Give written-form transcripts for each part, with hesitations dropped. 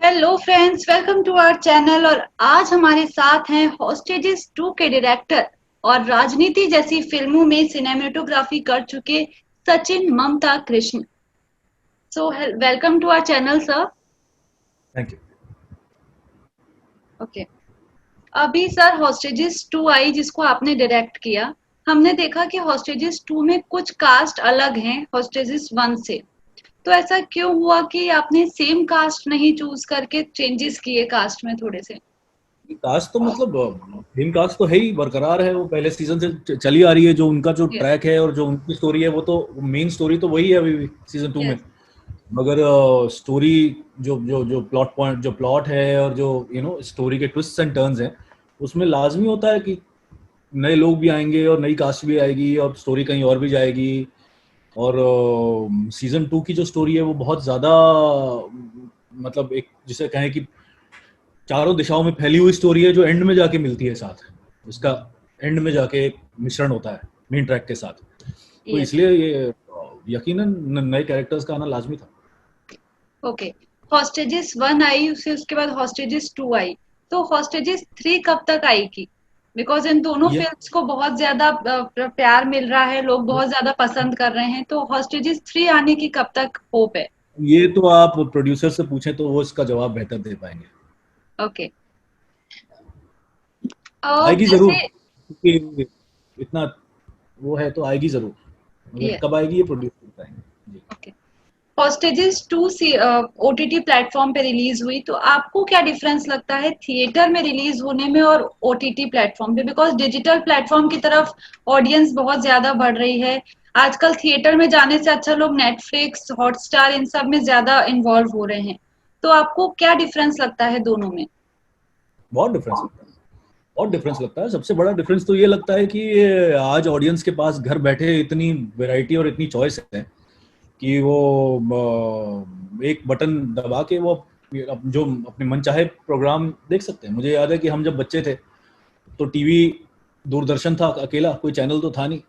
Hello friends, welcome to our channel. और आज हमारे साथ हैं हॉस्टेजेस 2 के डायरेक्टर और राजनीति जैसी फिल्मों में सिनेमेटोग्राफी कर चुके Sachin Mamta Krishna. So welcome to our channel sir. Thank you. Okay, अभी सर हॉस्टेजेस 2 आई जिसको आपने डायरेक्ट किया। हमने देखा कि हॉस्टेजेस 2 में कुछ कास्ट अलग हैं हॉस्टेजेस 1 से। तो ऐसा क्यों हुआ कि आपने सेम कास्ट नहीं चूज करके चेंजेस किए कास्ट में थोड़े से? कास्ट तो मतलब फिल्म कास्ट तो है ही, बरकरार है, वो पहले सीजन से चली आ रही है। जो उनका जो यस, ट्रैक है और जो उनकी स्टोरी है वो तो मेन स्टोरी तो वही है अभी भी सीजन 2 में। यस, मगर स्टोरी जो जो जो प्लॉट पॉइंट जो प्लॉट है और जो स्टोरी के ट्विस्ट एंड टर्न्स हैं, उसमें लाजमी होता है कि नए लोग भी आएंगे और नई कास्ट भी आएगी और स्टोरी कहीं और भी जाएगी। और सीजन 2 की जो स्टोरी है वो बहुत ज्यादा मतलब एक जिसे कहें कि चारों दिशाओं में फैली हुई स्टोरी है जो एंड में जाके मिलती है साथ। उसका एंड में जाके एक मिश्रण होता है मेन ट्रैक के साथ। तो यस। इसलिए ये यकीनन नए कैरेक्टर्स का आना लाजमी था। ओके, हॉस्टेजेस 1 आई, उसे उसके बाद हॉस्टेजेस 2 आई। तो हॉस्टेजेस 3 कब तक आएगी? बिकॉज इन दोनों ये फिल्म्स को बहुत ज्यादा प्यार मिल रहा है, लोग बहुत ज्यादा पसंद कर रहे हैं। तो हॉस्टेजेस 3 आने की कब तक होप है? ये तो आप प्रोड्यूसर से पूछें तो वो इसका जवाब बेहतर दे पाएंगे। ओके। आएगी जरूर, जैसे क्योंकि इतना वो है तो आएगी जरूर, मगर ये कब आएगी ये प्रोड्यूसर बताएंगे जी। ओके, हॉस्टेजेस 2 ओटीटी प्लेटफॉर्म पे रिलीज हुई। तो आपको क्या डिफरेंस लगता है थिएटर में रिलीज होने में और ओटीटी प्लेटफॉर्म पे? बिकॉज डिजिटल प्लेटफॉर्म की तरफ ऑडियंस बहुत ज्यादा बढ़ रही है आजकल। थिएटर में जाने से अच्छा लोग नेटफ्लिक्स, हॉटस्टार इन सब में ज्यादा इन्वॉल्व हो रहे हैं। तो आपको क्या डिफरेंस लगता है दोनों में? बहुत डिफरेंस लगता है, बहुत डिफरेंस लगता है। सबसे बड़ा डिफरेंस तो ये लगता है कि आज ऑडियंस के पास घर बैठे इतनी वैरायटी और इतनी चॉइस है कि वो एक बटन दबा के वो जो अपने मन चाहे प्रोग्राम देख सकते हैं। मुझे याद है कि हम जब बच्चे थे तो टीवी दूरदर्शन था अकेला, कोई चैनल तो था नहीं।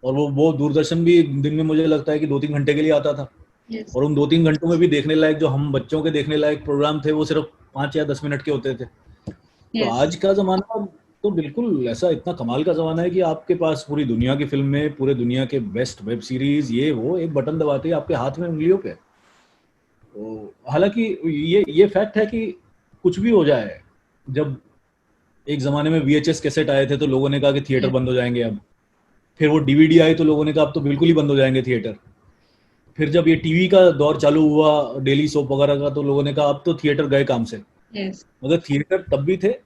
और वो दूरदर्शन भी दिन में मुझे लगता है कि 2-3 घंटे के लिए आता था। यस, और उन 2-3 घंटों में भी देखने लायक, जो हम बच्चों के देखने लायक प्रोग्राम थे, वो सिर्फ 5 या 10 मिनट के होते थे। तो यस, आज का जमाना तो बिल्कुल ऐसा इतना कमाल का जमाना है कि आपके पास पूरी दुनिया की फिल्में, पूरे दुनिया के बेस्ट वेब सीरीज, ये वो एक बटन दबाते ही आपके हाथ में, उंगलियों पे। तो हालांकि ये फैक्ट है कि कुछ भी हो जाए, जब एक जमाने में वीएचएस कैसेट आए थे तो लोगों ने कहा कि थिएटर यस, बंद हो जाएंगे अब। फिर वो डीवीडी आई तो लोगों ने कहा अब तो बिल्कुल ही बंद हो जाएंगे थिएटर। फिर जब ये टीवी का दौर चालू हुआ, डेली सोप वगैरह का, तो लोगों ने कहा अब तो थिएटर गए काम से। यस, मगर थिएटर तब भी थे,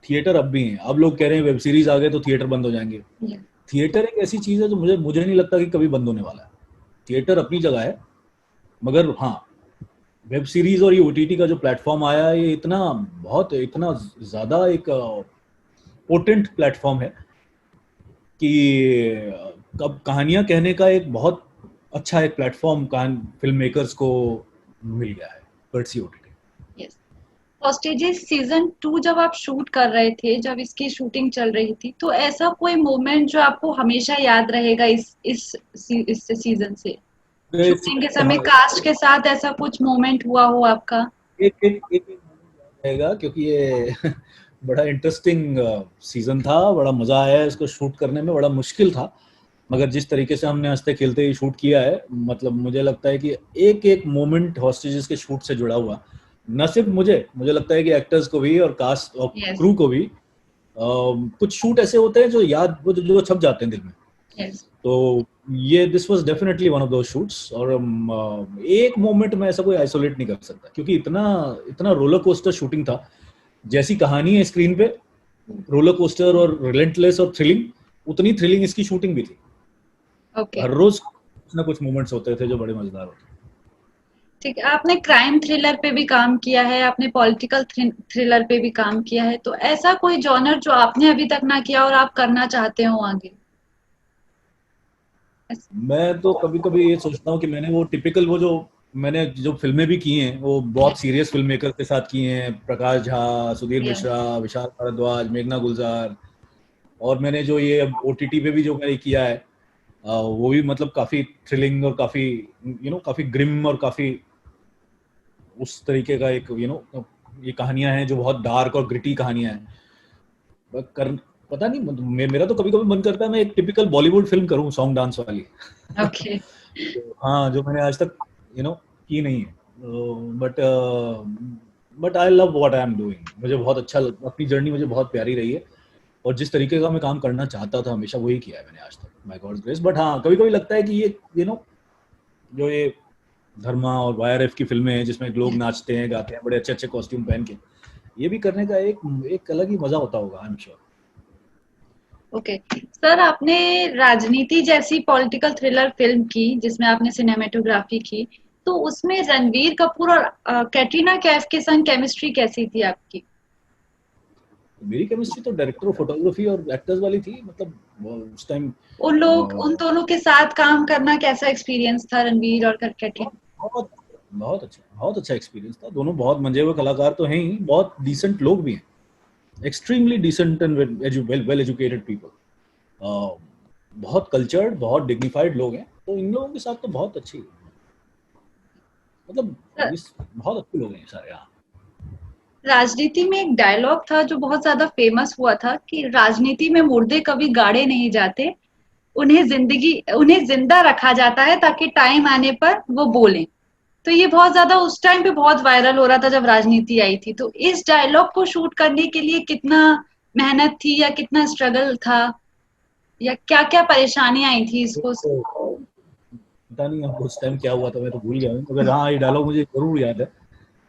थिएटर अब भी हैं। अब लोग कह रहे हैं वेब सीरीज आ गए तो थिएटर बंद हो जाएंगे। यस, थिएटर एक ऐसी चीज है जो मुझे नहीं लगता कि कभी बंद होने वाला है। थिएटर अपनी जगह है, मगर हाँ, वेब सीरीज और ये ओटीटी का जो प्लेटफॉर्म आया है, ये इतना ज्यादा एक पोटेंट प्लेटफॉर्म है कि अब कहानियां कहने का एक बहुत अच्छा एक प्लेटफॉर्म फिल्म मेकर्स को मिल गया है कर्सी ओटीटी। यस। हॉस्टेजेस सीजन 2 जब आप शूट कर रहे थे, जब इसकी शूटिंग चल रही थी, तो ऐसा कोई मोमेंट जो आपको हमेशा याद रहेगा इस सीजन से? शूटिंग के समय हाँ, कास्ट के साथ ऐसा कुछ मोमेंट हुआ हो आपका? एक moment याद रहेगा, क्योंकि ये बड़ा इंटरेस्टिंग सीजन था। बड़ा मजा आया इसको शूट करने में, बड़ा मुश्किल था। मगर जिस तरीके से हमने हंसते खेलते ही शूट किया है, मतलब मुझे लगता है कि एक एक मोमेंट हॉस्टेजेस के शूट से जुड़ा हुआ। न सिर्फ मुझे लगता है कि एक्टर्स को भी और कास्ट और यस, क्रू को भी कुछ शूट ऐसे होते हैं जो याद जो छप जाते हैं दिल में। यस, तो ये this was definitely one of those shoots. और एक मोमेंट में ऐसा कोई आइसोलेट नहीं कर सकता, क्योंकि इतना इतना रोलर कोस्टर शूटिंग था। जैसी कहानी है स्क्रीन पे, रोलर कोस्टर और रिलेंटलेस और थ्रिलिंग, उतनी थ्रिलिंग इसकी शूटिंग भी थी। ओके। हर रोज कुछ ना कुछ मोमेंट्स होते थे जो बड़े मजेदार होते ठीक है, आपने क्राइम थ्रिलर पे भी काम किया है, आपने पॉलिटिकल थ्रिलर पे भी काम किया है। तो ऐसा कोई जॉनर जो आपने अभी तक ना किया और आप करना चाहते हो आगे? ऐस- हैं। मैं तो कभी कभी ये सोचता हूँ कि मैंने जो फिल्में भी की हैं वो बहुत सीरियस फिल्म मेकर के साथ की हैं। प्रकाश झा, सुधीर यस, मिश्रा, विशाल भारद्वाज, मेघना गुलजार। और मैंने जो ये अब ओटीटी पे भी जो मैंने किया है, वो भी मतलब काफी थ्रिलिंग और काफी काफी ग्रिम और काफी उस तरीके का एक ये कहानियां हैं जो बहुत डार्क और ग्रिटी कहानियां हैं, कर पता नहीं मेरा तो कभी कभी मन करता है मैं एक टिपिकल बॉलीवुड फिल्म करूं सॉन्ग डांस वाली। ओके। हाँ, जो मैंने आज तक की नहीं है, but I love what I am doing. मुझे बहुत अच्छा अपनी जर्नी मुझे बहुत प्यारी रही है, और जिस तरीके का मैं काम करना चाहता था हमेशा वही किया है मैंने आज तक, बाय गॉड्स ग्रेस। बट हाँ, कभी कभी लगता है कि ये जो ये धर्मा और वाईआरएफ की फिल्में हैं जिसमें लोग नाचते हैं गाते हैं बड़े अच्छे अच्छे कॉस्ट्यूम पहन के, ये भी करने का एक अलग ही मजा होता होगा, I am sure. Okay sir, आपने राजनीति जैसी पॉलिटिकल थ्रिलर फिल्म की जिसमें आपने सिनेमेटोग्राफी की, तो उसमें रणवीर कपूर और कैटरीना कैफ के संग केमिस्ट्री कैसी थी आपकी? मेरी केमिस्ट्री तो डायरेक्टर ऑफ फोटोग्राफी और एक्टर्स वाली थी, मतलब उस टाइम उन दोनों के साथ काम करना कैसा एक्सपीरियंस था, रणवीर और कैटरीना? बहुत बहुत अच्छा एक्सपीरियंस था। दोनों बहुत मंजे हुए कलाकार तो हैं ही, बहुत डिसेंट लोग भी हैं, extremely decent and well educated people, बहुत कल्चर्ड, बहुत डिग्निफाइड लोग हैं। तो इन लोगों के साथ तो बहुत अच्छी, मतलब बहुत अच्छे लोग हैं सारे। यहाँ राजनीति में एक डायलॉग था जो बहुत ज्यादा फेमस हुआ था कि राजनीति में मुर्दे कभी गाड़े नहीं जाते, उन्हें जिंदा रखा जाता है ताकि टाइम आने पर वो बोलें। तो ये बहुत ज्यादा उस टाइम पे बहुत वायरल हो रहा था जब राजनीति आई थी। तो इस डायलॉग को शूट करने के लिए कितना मेहनत थी या कितना स्ट्रगल था, या क्या क्या परेशानियां आई थी इसको? तो पता नहीं अब उस टाइम क्या हुआ था, मैं तो भूल गया हूँ, मगर हाँ ये डायलॉग मुझे जरूर याद है।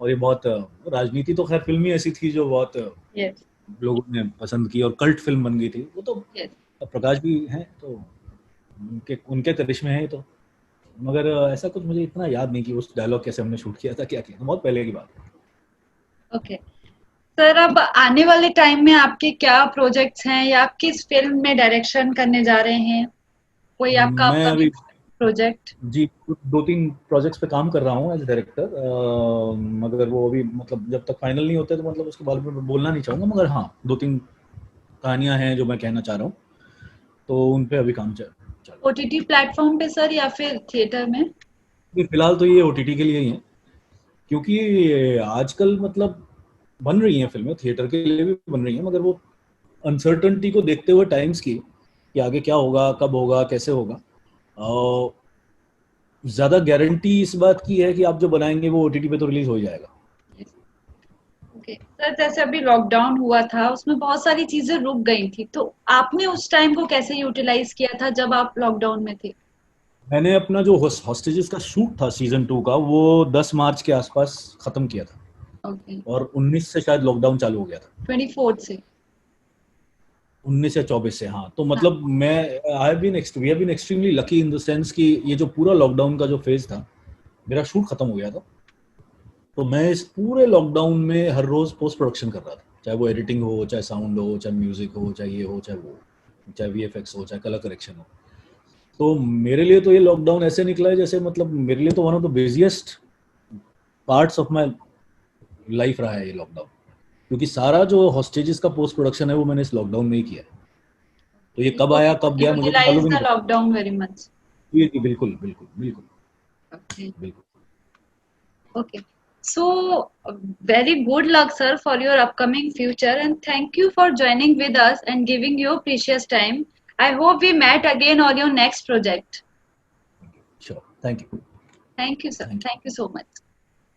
और ये बहुत राजनीति तो खैर फिल्म ही ऐसी थी जो बहुत यस, लोगों ने पसंद की और कल्ट फिल्म बन गई थी वो तो। यस। प्रकाश भी हैं तो उनके उनके करिश्मे हैं तो, मगर ऐसा कुछ मुझे इतना याद नहीं कि उस डायलॉग कैसे हमने शूट किया था, क्या किया था, बहुत पहले की बात है। ओके सर, अब आने वाले टाइम में आपके क्या प्रोजेक्ट्स हैं या आप किस फिल्म में डायरेक्शन करने जा रहे हैं? कोई आपका मैं अभी अपकमिंग प्रोजेक्ट? जी 2-3 प्रोजेक्ट्स पे काम कर रहा हूँ एज डायरेक्टर, मगर वो अभी मतलब जब तक फाइनल नहीं होते तो मतलब उसके बारे में बोलना नहीं चाहूँगा, मगर हाँ 2-3 कहानियां हैं जो मैं कहना चाह रहा हूँ, तो उन पे अभी काम चल रहा है। ओटीटी प्लेटफॉर्म पे सर या फिर थिएटर में? फिलहाल तो ये ओटीटी के लिए ही है, क्योंकि आजकल मतलब बन रही हैं फिल्में, थिएटर के लिए भी बन रही हैं, मगर वो अनसर्टनिटी को देखते हुए टाइम्स की कि आगे क्या होगा, कब होगा, कैसे होगा, ज्यादा गारंटी इस बात की है कि आप जो बनाएंगे वो ओटीटी पे तो रिलीज हो जाएगा। ओके सर, जैसे अभी लॉकडाउन हुआ था उसमें बहुत सारी चीजें रुक गई थी, तो आपने उस टाइम को कैसे यूटिलाइज किया था जब आप लॉकडाउन में थे? मैंने अपना जो हॉस्टेजेस का शूट था सीजन 2 का, वो 10 मार्च के आसपास खत्म किया था, ओके। और 19 से शायद लॉकडाउन चालू हो गया था। 24 से? 19 या 24 से, हाँ। तो हाँ। मतलब मैं we have been extremely lucky in the sense कि ये जो पूरा लॉकडाउन का जो फेज था, मेरा शूट खत्म हो गया था। तो मैं इस पूरे लॉकडाउन में हर रोज पोस्ट प्रोडक्शन कर रहा था, चाहे वो एडिटिंग हो, चाहे साउंड हो, चाहे म्यूजिक हो, चाहे ये हो, चाहे वो, चाहे वीएफएक्स हो, चाहे कलर करेक्शन हो। तो मेरे लिए तो ये लॉकडाउन ऐसे निकला है जैसे मतलब मेरे लिए तो one of the busiest parts of my life रहा है ये लॉकडाउन, क्योंकि सारा जो हॉस्टेजेस का पोस्ट प्रोडक्शन है वो मैंने इस लॉकडाउन में ही किया है। तो ये कब आया कब गया मुझे तो यूटिलाइज मालूम ही द नहीं पड़ा। Lockdown very much. जी बिल्कुल बिल्कुल बिल्कुल ओके। बिल्कुल। Okay so very good luck sir for your upcoming future, and thank you for joining with us and giving your precious time. I hope we met again on your next project. Sure, thank you. Thank you sir, thank you. thank you so much.